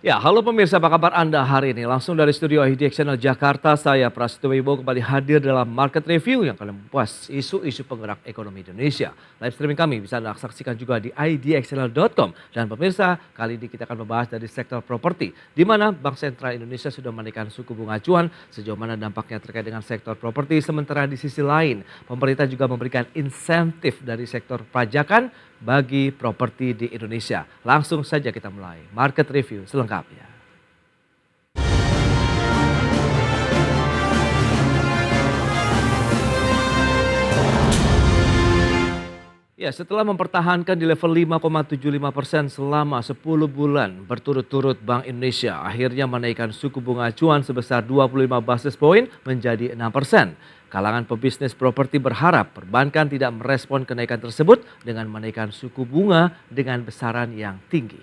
Ya, halo pemirsa, apa kabar Anda hari ini? Langsung dari studio IDX Channel Jakarta, saya Prasetyo Wibowo kembali hadir dalam Market Review yang akan membahas isu-isu penggerak ekonomi Indonesia. Live streaming kami bisa Anda saksikan juga di idxchannel.com. Dan pemirsa, kali ini kita akan membahas dari sektor properti, di mana Bank Sentral Indonesia sudah menaikkan suku bunga acuan, sejauh mana dampaknya terkait dengan sektor properti. Sementara di sisi lain, pemerintah juga memberikan insentif dari sektor pajakan bagi properti di Indonesia. Langsung saja kita mulai Market Review selengkapnya. Ya, setelah mempertahankan di level 5,75% selama 10 bulan berturut-turut, Bank Indonesia akhirnya menaikkan suku bunga acuan sebesar 25 basis point menjadi 6%. Kalangan pebisnis properti berharap perbankan tidak merespon kenaikan tersebut dengan menaikkan suku bunga dengan besaran yang tinggi.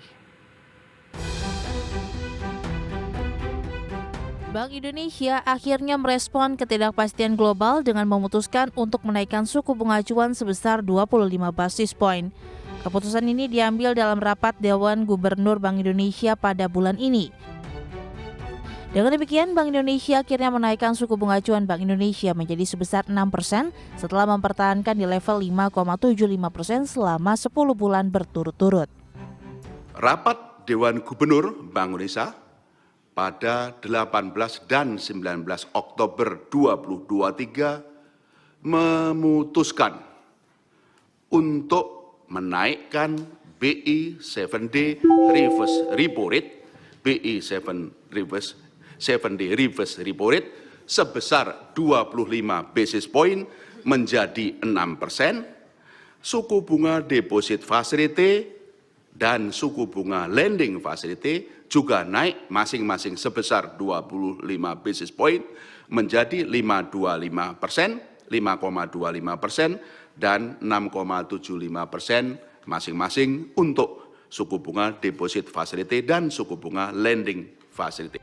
Bank Indonesia akhirnya merespon ketidakpastian global dengan memutuskan untuk menaikkan suku bunga acuan sebesar 25 basis point. Keputusan ini diambil dalam rapat Dewan Gubernur Bank Indonesia pada bulan ini. Dengan demikian, Bank Indonesia akhirnya menaikkan suku bunga acuan Bank Indonesia menjadi sebesar 6% setelah mempertahankan di level 5,75% selama 10 bulan berturut-turut. Rapat Dewan Gubernur Bank Indonesia pada 18 dan 19 Oktober 2023 memutuskan untuk menaikkan BI 7D reverse repo rate, BI 7D reverse repo rate sebesar 25 basis point menjadi 6%, suku bunga deposit facility dan suku bunga lending facility juga naik masing-masing sebesar 25 basis point menjadi 5,25%, dan 6,75% masing-masing untuk suku bunga deposit facility dan suku bunga lending facility.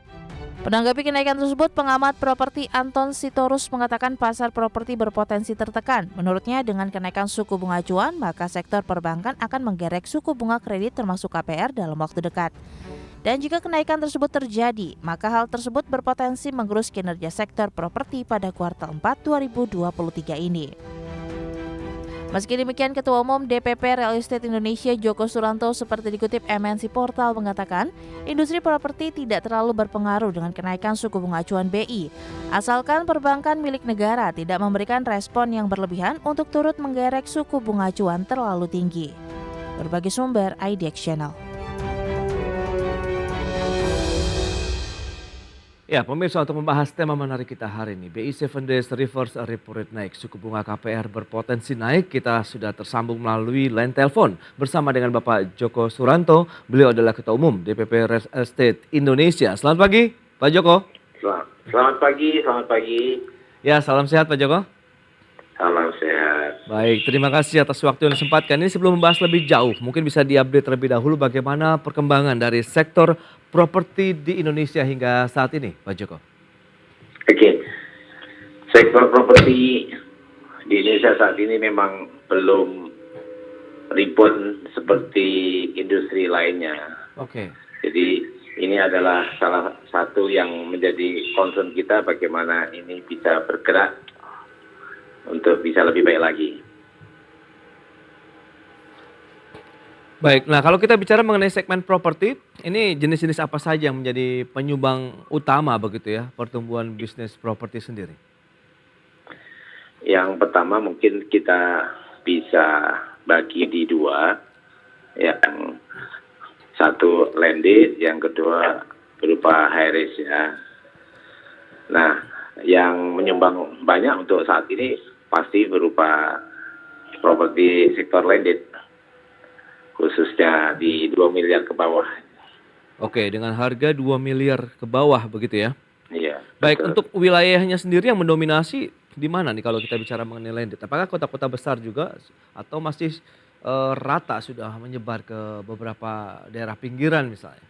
Menanggapi kenaikan tersebut, pengamat properti Anton Sitorus mengatakan pasar properti berpotensi tertekan. Menurutnya, dengan kenaikan suku bunga acuan, maka sektor perbankan akan menggerek suku bunga kredit termasuk KPR dalam waktu dekat. Dan jika kenaikan tersebut terjadi, maka hal tersebut berpotensi menggerus kinerja sektor properti pada kuartal 4 2023 ini. Meski demikian, Ketua Umum DPP Real Estate Indonesia Joko Suranto seperti dikutip MNC Portal mengatakan, industri properti tidak terlalu berpengaruh dengan kenaikan suku bunga acuan BI, asalkan perbankan milik negara tidak memberikan respon yang berlebihan untuk turut menggerek suku bunga acuan terlalu tinggi. Berbagai sumber IDX Channel. Ya, pemirsa, untuk membahas tema menarik kita hari ini, BI 7 Days Reverse Repo Rate naik, suku bunga KPR berpotensi naik. Kita sudah tersambung melalui line telepon bersama dengan Bapak Joko Suranto. Beliau adalah Ketua Umum DPP Real Estate Indonesia. Selamat pagi, Pak Joko. Selamat pagi. Ya, salam sehat Pak Joko. Salam sehat. Baik, terima kasih atas waktu yang disempatkan. Ini sebelum membahas lebih jauh, mungkin bisa diupdate terlebih dahulu bagaimana perkembangan dari sektor properti di Indonesia hingga saat ini, Pak Joko. Oke. Sektor properti di Indonesia saat ini memang belum rebound seperti industri lainnya. Oke. Jadi ini adalah salah satu yang menjadi concern kita, bagaimana ini bisa bergerak untuk bisa lebih baik lagi. Baik, nah kalau kita bicara mengenai segmen properti, ini jenis-jenis apa saja yang menjadi penyumbang utama begitu ya, pertumbuhan bisnis properti sendiri? Yang pertama mungkin kita bisa bagi di dua, yang satu landed, yang kedua berupa high risk ya. Nah, yang menyumbang banyak untuk saat ini pasti berupa properti sektor landed, khususnya di 2 miliar ke bawah. Oke, dengan harga 2 miliar ke bawah begitu ya? Iya. Baik, betul. untuk wilayahnya sendiri yang mendominasi di mana nih kalau kita bicara mengenai landed? Apakah kota-kota besar juga atau masih rata sudah menyebar ke beberapa daerah pinggiran misalnya?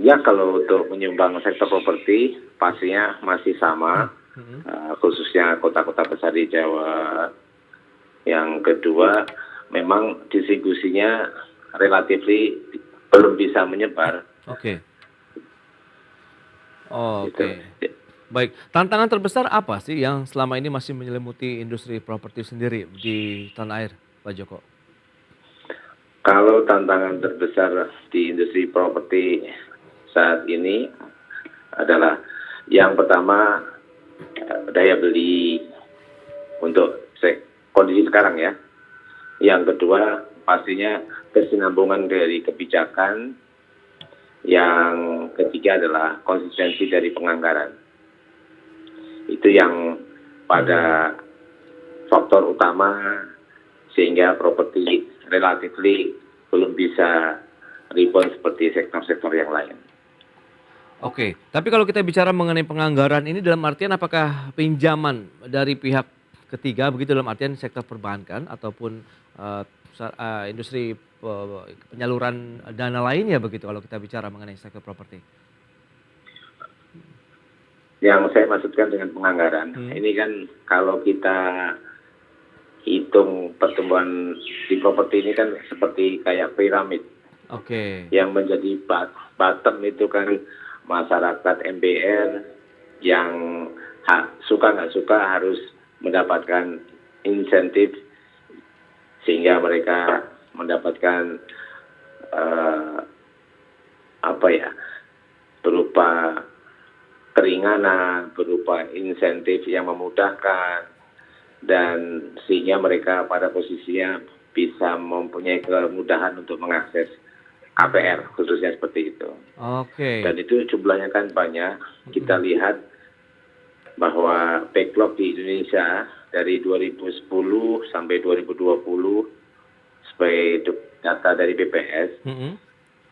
Ya, kalau untuk menyumbang sektor properti pastinya masih sama, khususnya kota-kota besar di Jawa. Yang kedua, memang distribusinya relatif belum bisa menyebar. Oke. Gitu. Oke. Baik, tantangan terbesar apa sih yang selama ini masih menyelimuti industri properti sendiri di tanah air, Pak Joko? Kalau tantangan terbesar di industri properti saat ini adalah yang pertama daya beli untuk kondisi sekarang ya. Yang kedua pastinya kesinambungan dari kebijakan. Yang ketiga adalah konsistensi dari penganggaran. Itu yang pada faktor utama sehingga properti relatifly belum bisa rebound seperti sektor-sektor yang lain. Oke, tapi kalau kita bicara mengenai penganggaran ini dalam artian apakah pinjaman dari pihak ketiga begitu dalam artian sektor perbankan ataupun industri penyaluran dana lainnya begitu kalau kita bicara mengenai sektor properti? Yang saya maksudkan dengan penganggaran, ini kan kalau kita hitung pertumbuhan di properti ini kan seperti kayak piramid. Oke. Yang menjadi bottom itu kan masyarakat MBR yang suka nggak suka harus mendapatkan insentif sehingga mereka mendapatkan berupa keringanan, berupa insentif yang memudahkan dan sehingga mereka pada posisinya bisa mempunyai kemudahan untuk mengakses KPR khususnya seperti itu. Oke. Dan itu jumlahnya kan banyak. Kita lihat bahwa backlog di Indonesia dari 2010 sampai 2020 sebagai data dari BPS.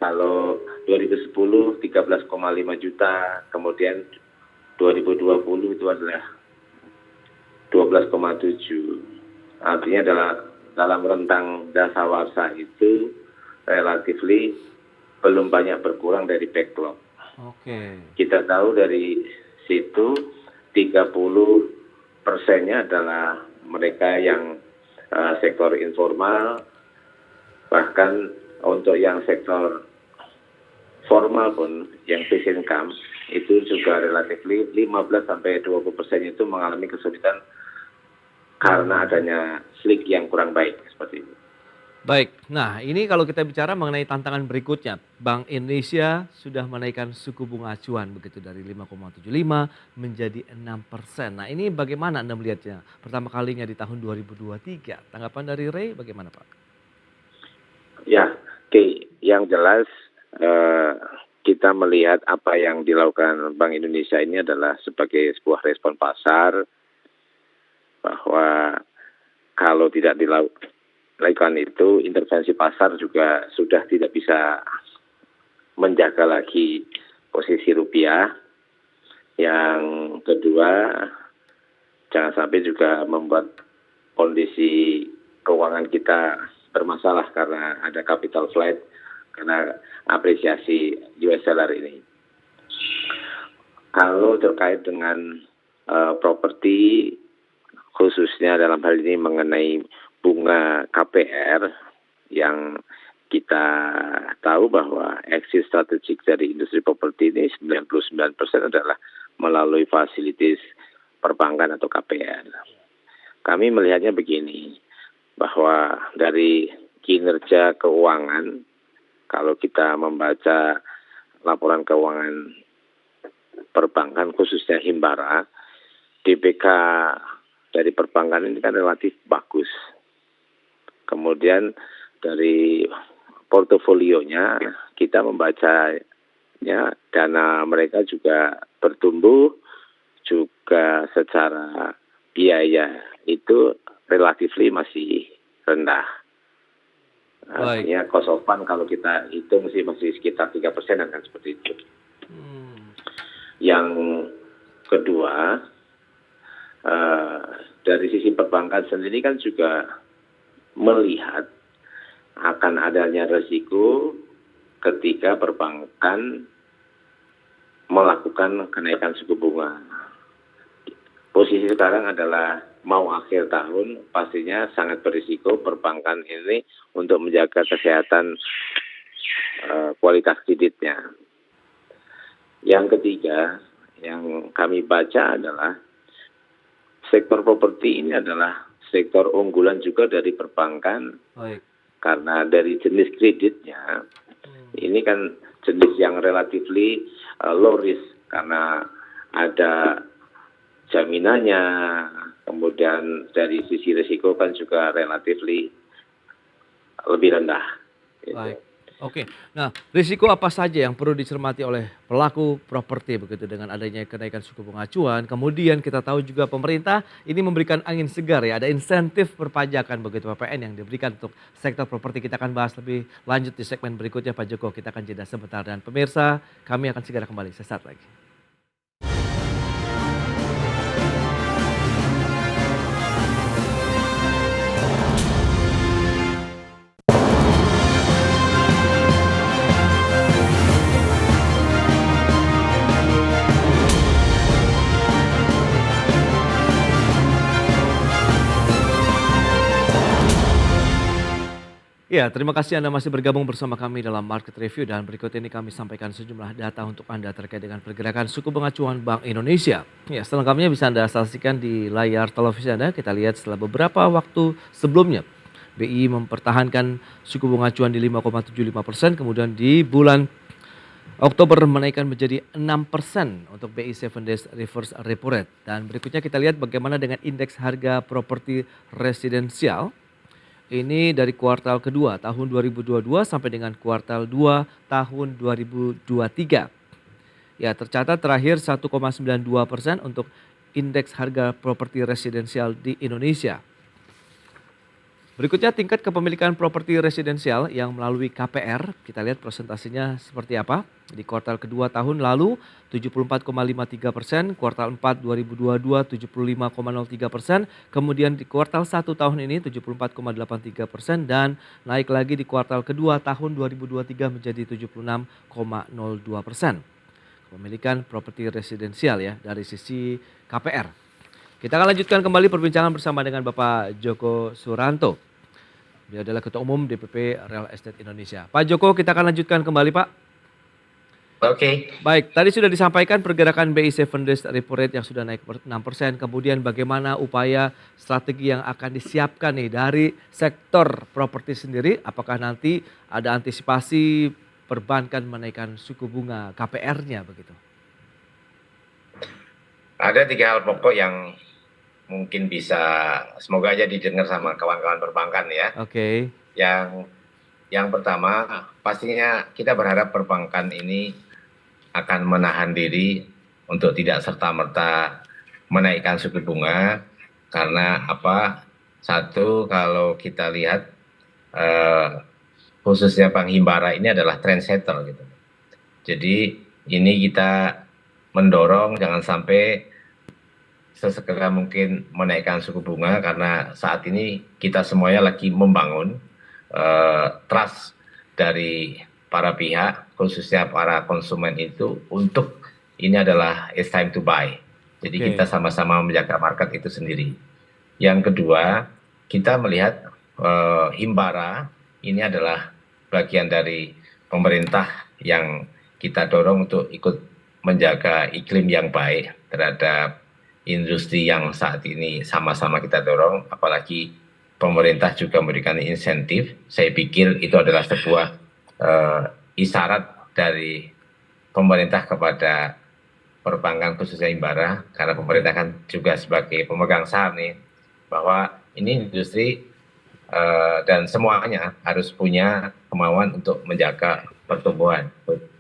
Kalau 2010 13,5 juta, kemudian 2020 itu adalah 12,7. Artinya dalam rentang dasawarsa itu relatifly belum banyak berkurang dari backlog. Oke. Kita tahu dari situ 30%-nya adalah mereka yang sektor informal, bahkan untuk yang sektor formal pun yang fixed income itu juga relatifly 15-20% itu mengalami kesulitan karena adanya slik yang kurang baik seperti itu. Baik, nah ini kalau kita bicara mengenai tantangan berikutnya, Bank Indonesia sudah menaikkan suku bunga acuan begitu dari 5,75 menjadi 6%. Nah ini bagaimana Anda melihatnya? Pertama kalinya di tahun 2023. Tanggapan dari Ray bagaimana Pak? Ya, oke. Yang jelas kita melihat apa yang dilakukan Bank Indonesia ini adalah sebagai sebuah respon pasar bahwa kalau tidak dilakukan itu intervensi pasar juga sudah tidak bisa menjaga lagi posisi rupiah. Yang kedua, jangan sampai juga membuat kondisi keuangan kita bermasalah karena ada capital flight karena apresiasi US dollar ini. Kalau terkait dengan properti khususnya dalam hal ini mengenai bunga KPR yang kita tahu bahwa exit strategik dari industri properti ini 99% adalah melalui fasilitas perbankan atau KPR. Kami melihatnya begini, bahwa dari kinerja keuangan, kalau kita membaca laporan keuangan perbankan khususnya Himbara, DPK dari perbankan ini kan relatif bagus. Kemudian dari portofolionya kita membacanya dana mereka juga bertumbuh, juga secara biaya itu relatifly masih rendah. Artinya cost of fund kalau kita hitung masih sekitar 3% kan seperti itu. Yang kedua, dari sisi perbankan sendiri kan juga melihat akan adanya resiko ketika perbankan melakukan kenaikan suku bunga. Posisi sekarang adalah mau akhir tahun, pastinya sangat berisiko perbankan ini untuk menjaga kesehatan kualitas kreditnya. Yang ketiga, yang kami baca adalah sektor properti ini adalah sektor unggulan juga dari perbankan. Baik. Karena dari jenis kreditnya, ini kan jenis yang relatively low risk karena ada jaminannya, kemudian dari sisi risiko kan juga relatively lebih rendah. Gitu. Baik. Oke. Nah, risiko apa saja yang perlu dicermati oleh pelaku properti begitu dengan adanya kenaikan suku bunga acuan? Kemudian kita tahu juga pemerintah ini memberikan angin segar ya, ada insentif perpajakan begitu PPN yang diberikan untuk sektor properti. Kita akan bahas lebih lanjut di segmen berikutnya Pak Joko. Kita akan jeda sebentar dan pemirsa, kami akan segera kembali sesaat lagi. Ya, terima kasih Anda masih bergabung bersama kami dalam Market Review dan berikut ini kami sampaikan sejumlah data untuk Anda terkait dengan pergerakan suku bunga acuan Bank Indonesia. Ya, selengkapnya bisa Anda saksikan di layar televisi Anda. Kita lihat setelah beberapa waktu sebelumnya BI mempertahankan suku bunga acuan di 5,75%, kemudian di bulan Oktober menaikkan menjadi 6% untuk BI 7 Days Reverse Repo Rate. Dan berikutnya kita lihat bagaimana dengan indeks harga properti residensial. Ini dari kuartal kedua tahun 2022 sampai dengan kuartal 2 tahun 2023. Ya, tercatat terakhir 1,92% untuk indeks harga properti residensial di Indonesia. Berikutnya tingkat kepemilikan properti residensial yang melalui KPR. Kita lihat presentasinya seperti apa. Di kuartal kedua tahun lalu 74,53%, kuartal 4 2022 75,03%, kemudian di kuartal 1 tahun ini 74,83% dan naik lagi di kuartal kedua tahun 2023 menjadi 76,02%. Kepemilikan properti residensial ya dari sisi KPR. Kita akan lanjutkan kembali perbincangan bersama dengan Bapak Joko Suranto. Beliau adalah Ketua Umum DPP Real Estate Indonesia. Pak Joko, kita akan lanjutkan kembali Pak. Oke. Baik, tadi sudah disampaikan pergerakan BI 7 Days Repo Rate yang sudah naik 6%. Kemudian bagaimana upaya strategi yang akan disiapkan nih dari sektor properti sendiri? Apakah nanti ada antisipasi perbankan menaikkan suku bunga KPR-nya begitu? Ada 3 hal pokok yang mungkin bisa semoga aja didengar sama kawan-kawan perbankan ya. Oke. Yang pertama pastinya kita berharap perbankan ini akan menahan diri untuk tidak serta-merta menaikkan suku bunga karena apa? Satu, kalau kita lihat khususnya Bank Himbara ini adalah trendsetter gitu. Jadi ini kita mendorong jangan sampai sesegera mungkin menaikkan suku bunga karena saat ini kita semuanya lagi membangun trust dari para pihak khususnya para konsumen itu untuk ini adalah it's time to buy. Jadi kita sama-sama menjaga market itu sendiri. Yang kedua, kita melihat Himbara ini adalah bagian dari pemerintah yang kita dorong untuk ikut menjaga iklim yang baik terhadap industri yang saat ini sama-sama kita dorong, apalagi pemerintah juga memberikan insentif. Saya pikir itu adalah sebuah isyarat dari pemerintah kepada perbankan khususnya Himbara, karena pemerintah kan juga sebagai pemegang saham nih, bahwa ini industri dan semuanya harus punya kemauan untuk menjaga pertumbuhan,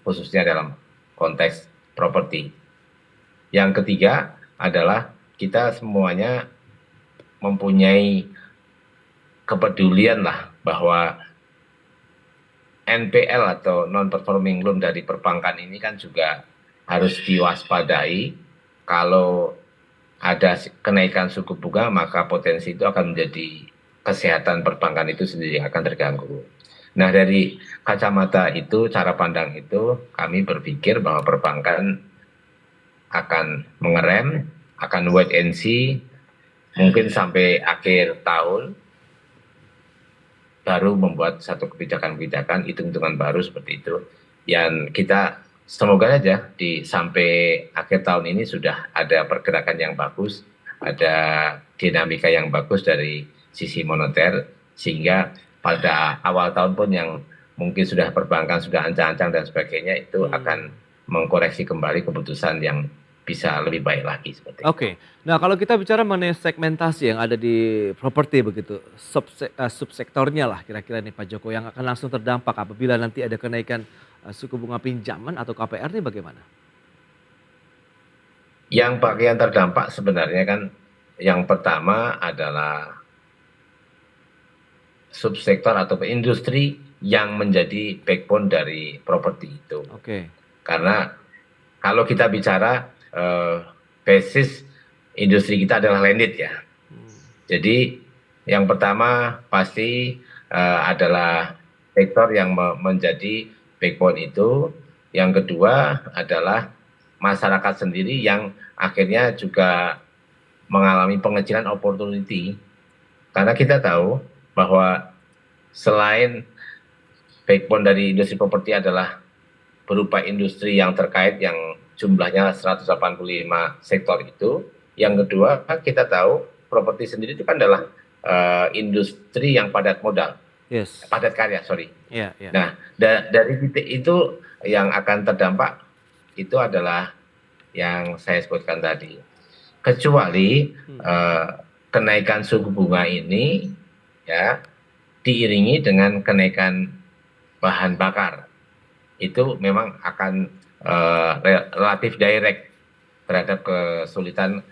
khususnya dalam konteks properti. Yang ketiga adalah kita semuanya mempunyai kepedulian lah bahwa NPL atau non-performing loan dari perbankan ini kan juga harus diwaspadai. Kalau ada kenaikan suku bunga maka potensi itu akan menjadi kesehatan perbankan itu sendiri akan terganggu. Nah dari kacamata itu, cara pandang itu kami berpikir bahwa perbankan akan mengerem, akan wait and see, mungkin sampai akhir tahun. baru membuat satu kebijakan-kebijakan, hitung-hitungan baru seperti itu. Yang kita semoga saja sampai akhir tahun ini sudah ada pergerakan yang bagus, ada dinamika yang bagus dari sisi moneter, sehingga pada awal tahun pun yang mungkin sudah perbankan, sudah ancang-ancang dan sebagainya, itu akan mengkoreksi kembali keputusan yang bisa lebih baik lagi seperti itu. Oke. Nah, kalau kita bicara mengenai segmentasi yang ada di properti begitu, subsektornya lah kira-kira nih Pak Joko yang akan langsung terdampak apabila nanti ada kenaikan suku bunga pinjaman atau KPR nih bagaimana? Yang bagian terdampak sebenarnya kan yang pertama adalah subsektor atau industri yang menjadi backbone dari properti itu. Oke. Karena kalau kita bicara basis industri kita adalah landed ya. Jadi yang pertama pasti adalah sektor yang menjadi backbone itu. Yang kedua adalah masyarakat sendiri yang akhirnya juga mengalami pengecilan opportunity. Karena kita tahu bahwa selain backbone dari industri properti adalah berupa industri yang terkait yang jumlahnya 185 sektor itu. Yang kedua, kita tahu properti sendiri itu kan adalah industri yang padat modal, padat karya, sorry. Nah, dari titik itu yang akan terdampak itu adalah yang saya sebutkan tadi. Kecuali kenaikan suku bunga ini ya diiringi dengan kenaikan bahan bakar. Itu memang akan relatif direct terhadap kesulitan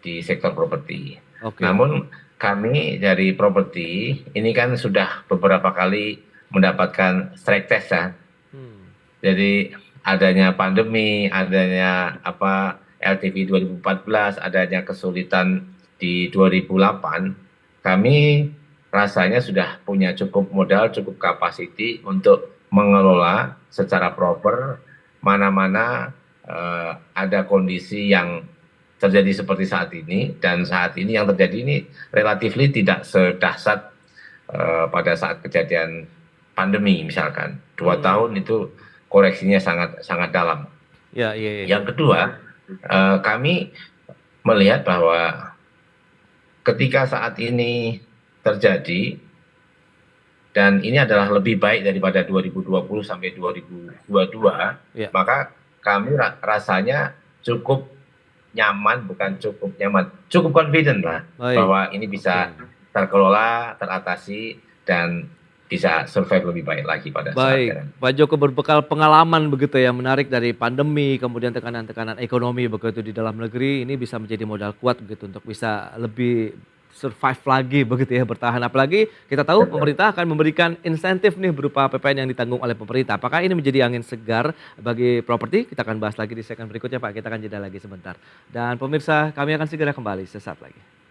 di sektor properti. Namun kami dari properti ini kan sudah beberapa kali mendapatkan stress test ya. Jadi adanya pandemi, adanya LTV 2014, adanya kesulitan di 2008, kami rasanya sudah punya cukup modal, cukup kapasiti untuk mengelola secara proper mana-mana ada kondisi yang terjadi seperti saat ini, dan saat ini yang terjadi ini relatifly tidak sedahsyat pada saat kejadian pandemi misalkan 2 tahun itu koreksinya sangat dalam. Yang kedua, kami melihat bahwa ketika saat ini terjadi dan ini adalah lebih baik daripada 2020 sampai 2022, maka kami rasanya cukup nyaman, bukan cukup nyaman, cukup confident lah bahwa ini bisa terkelola, teratasi, dan bisa survive lebih baik lagi pada saat ini. Pak Joko, berbekal pengalaman begitu ya menarik dari pandemi, kemudian tekanan-tekanan ekonomi begitu di dalam negeri, ini bisa menjadi modal kuat begitu untuk bisa lebih survive lagi begitu ya, bertahan. Apalagi kita tahu pemerintah akan memberikan insentif nih berupa PPN yang ditanggung oleh pemerintah. Apakah ini menjadi angin segar bagi properti? Kita akan bahas lagi di segmen berikutnya Pak, kita akan jeda lagi sebentar. Dan pemirsa, kami akan segera kembali sesaat lagi.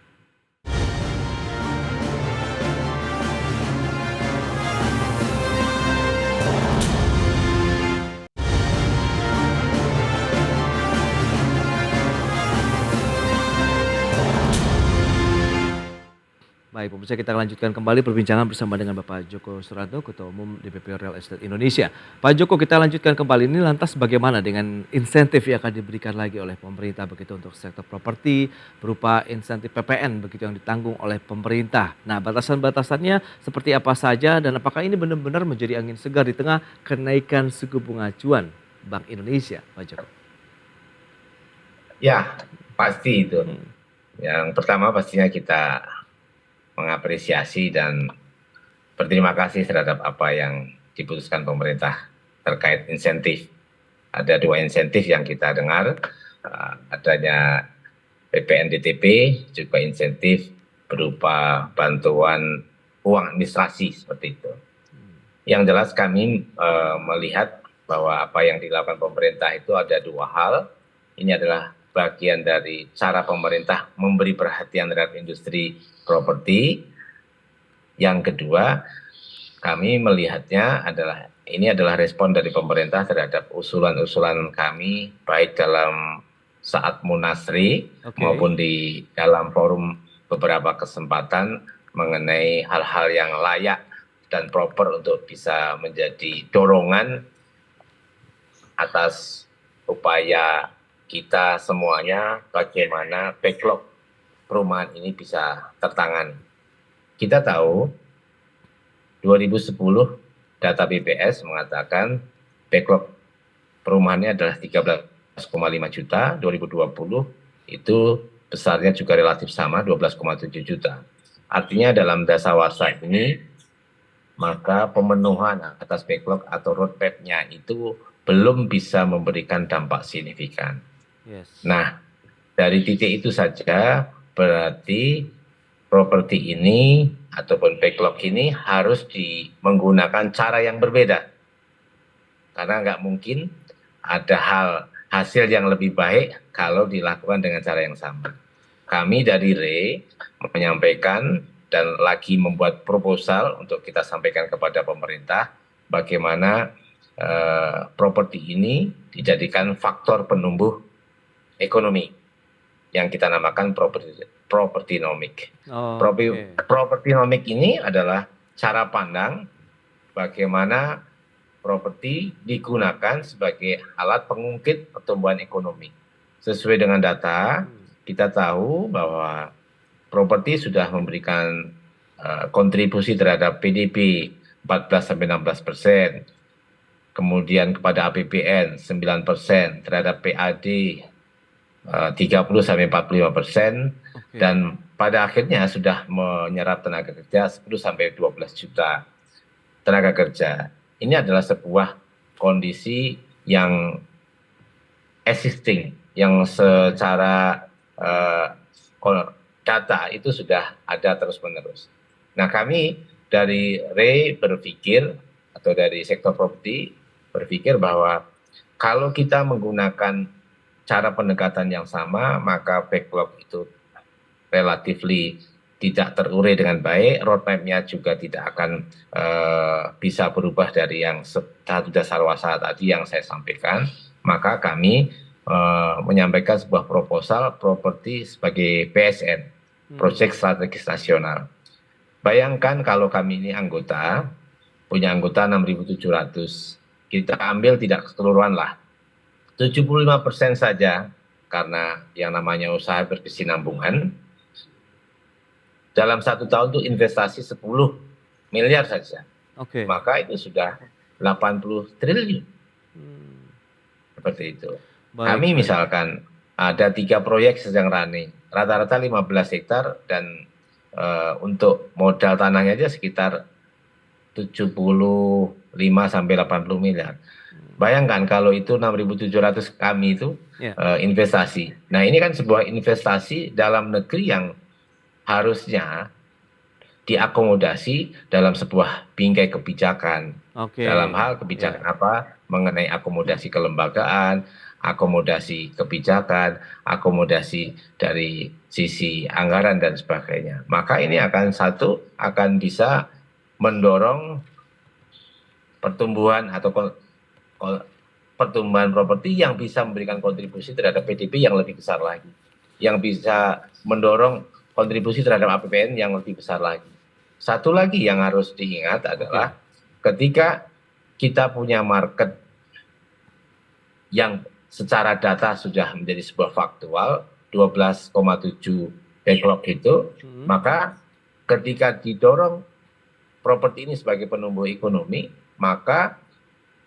Baik, pemirsa, kita lanjutkan kembali perbincangan bersama dengan Bapak Joko Suranto, Ketua Umum DPP Real Estate Indonesia. Pak Joko, kita lanjutkan kembali ini, lantas bagaimana dengan insentif yang akan diberikan lagi oleh pemerintah begitu untuk sektor properti berupa insentif PPN begitu yang ditanggung oleh pemerintah. Nah, batasan-batasannya seperti apa saja dan apakah ini benar-benar menjadi angin segar di tengah kenaikan suku bunga acuan Bank Indonesia, Pak Joko? Ya, pasti itu. Yang pertama pastinya kita mengapresiasi dan berterima kasih terhadap apa yang diputuskan pemerintah terkait insentif. Ada 2 insentif yang kita dengar, adanya PPN DTP, juga insentif berupa bantuan uang administrasi seperti itu. Yang jelas kami melihat bahwa apa yang dilakukan pemerintah itu ada 2 hal. Ini adalah bagian dari cara pemerintah memberi perhatian terhadap industri properti. Yang kedua, kami melihatnya adalah ini adalah respon dari pemerintah terhadap usulan-usulan kami baik dalam saat Munasri maupun di dalam forum beberapa kesempatan mengenai hal-hal yang layak dan proper untuk bisa menjadi dorongan atas upaya kita semuanya bagaimana backlog perumahan ini bisa tertangani. Kita tahu 2010 data BPS mengatakan backlog perumahannya adalah 13,5 juta, 2020 itu besarnya juga relatif sama 12,7 juta. Artinya dalam dasawarsa ini maka pemenuhan atas backlog atau roadmap-nya itu belum bisa memberikan dampak signifikan. Yes. Nah, dari titik itu saja berarti properti ini ataupun backlog ini harus menggunakan cara yang berbeda. Karena nggak mungkin ada hasil yang lebih baik kalau dilakukan dengan cara yang sama. Kami dari RE menyampaikan dan lagi membuat proposal untuk kita sampaikan kepada pemerintah bagaimana properti ini dijadikan faktor penumbuh ekonomi yang kita namakan propertinomik. Propertinomik ini adalah cara pandang bagaimana properti digunakan sebagai alat pengungkit pertumbuhan ekonomi. Sesuai dengan data, kita tahu bahwa properti sudah memberikan kontribusi terhadap PDB 14-16%, kemudian kepada APBN 9%, terhadap PAD 30-45%, dan pada akhirnya sudah menyerap tenaga kerja 10-12 juta tenaga kerja. Ini adalah sebuah kondisi yang existing, yang secara data itu sudah ada terus-menerus. Nah, kami dari RE berpikir, atau dari sektor properti berpikir bahwa kalau kita menggunakan cara pendekatan yang sama, maka backlog itu relatifly tidak terurai dengan baik, roadmap-nya juga tidak akan bisa berubah dari yang satu dasawarsa tadi yang saya sampaikan. Maka kami menyampaikan sebuah proposal properti sebagai PSN, Proyek Strategis Nasional. Bayangkan kalau kami ini punya anggota 6.700, kita ambil tidak keseluruhan lah, 75% saja, karena yang namanya usaha berkesinambungan. Dalam 1 tahun itu investasi 10 miliar saja. Maka itu sudah 80 triliun. Seperti itu. Kami misalkan ada 3 proyek sedang running, rata-rata 15 hektar dan untuk modal tanahnya aja sekitar 75-80 miliar. Bayangkan kalau itu 6.700 kami itu investasi. Nah, ini kan sebuah investasi dalam negeri yang harusnya diakomodasi dalam sebuah bingkai kebijakan. Dalam hal kebijakan apa? Mengenai akomodasi kelembagaan, akomodasi kebijakan, akomodasi dari sisi anggaran dan sebagainya. Maka ini akan bisa mendorong pertumbuhan atau pertumbuhan properti yang bisa memberikan kontribusi terhadap PDB yang lebih besar lagi, yang bisa mendorong kontribusi terhadap APBN yang lebih besar lagi. Satu lagi yang harus diingat adalah ketika kita punya market yang secara data sudah menjadi sebuah faktual 12,7 backlog itu, maka ketika didorong properti ini sebagai penumbuh ekonomi, maka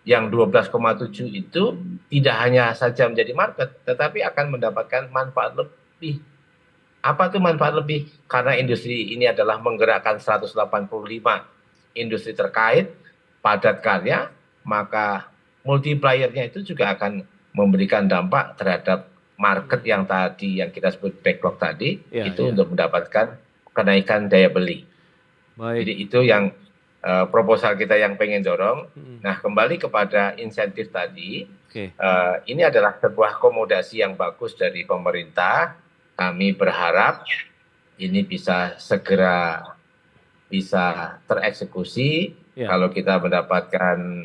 yang 12,7 itu tidak hanya saja menjadi market, tetapi akan mendapatkan manfaat lebih. Apa itu manfaat lebih? Karena industri ini adalah menggerakkan 185 industri terkait, padat karya, maka multiplier-nya itu juga akan memberikan dampak terhadap market yang tadi, yang kita sebut backlog tadi, untuk mendapatkan kenaikan daya beli. Jadi itu yang proposal kita yang pengen dorong. Nah, kembali kepada insentif tadi, ini adalah sebuah akomodasi yang bagus dari pemerintah. Kami berharap ini bisa segera tereksekusi kalau kita mendapatkan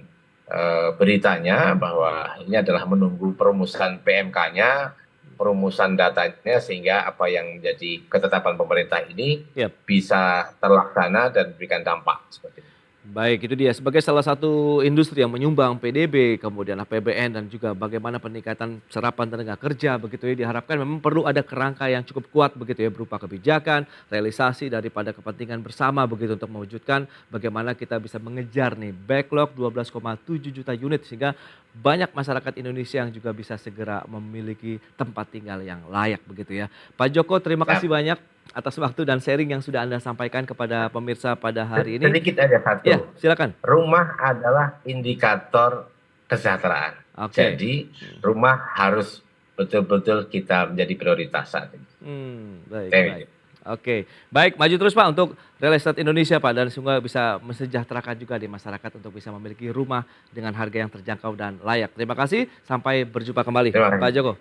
beritanya bahwa ini adalah menunggu perumusan PMK-nya, perumusan datanya, sehingga apa yang menjadi ketetapan pemerintah ini bisa terlaksana dan memberikan dampak seperti itu. Baik, itu dia. Sebagai salah satu industri yang menyumbang PDB, kemudian APBN dan juga bagaimana peningkatan serapan tenaga kerja begitu ya, diharapkan memang perlu ada kerangka yang cukup kuat begitu ya, berupa kebijakan, realisasi daripada kepentingan bersama begitu untuk mewujudkan bagaimana kita bisa mengejar nih backlog 12,7 juta unit sehingga banyak masyarakat Indonesia yang juga bisa segera memiliki tempat tinggal yang layak begitu ya. Pak Joko, terima kasih banyak atas waktu dan sharing yang sudah Anda sampaikan kepada pemirsa pada hari ini. Sedikit aja satu. Ya, silakan. Rumah adalah indikator kesejahteraan. Oke. Jadi rumah harus betul-betul kita menjadi prioritas saat ini. Baik, Thank baik. Oke, baik, maju terus Pak untuk real estate Indonesia Pak, dan semoga bisa mensejahterakan juga di masyarakat untuk bisa memiliki rumah dengan harga yang terjangkau dan layak. Terima kasih, sampai berjumpa kembali Terima kasih. Pak Joko.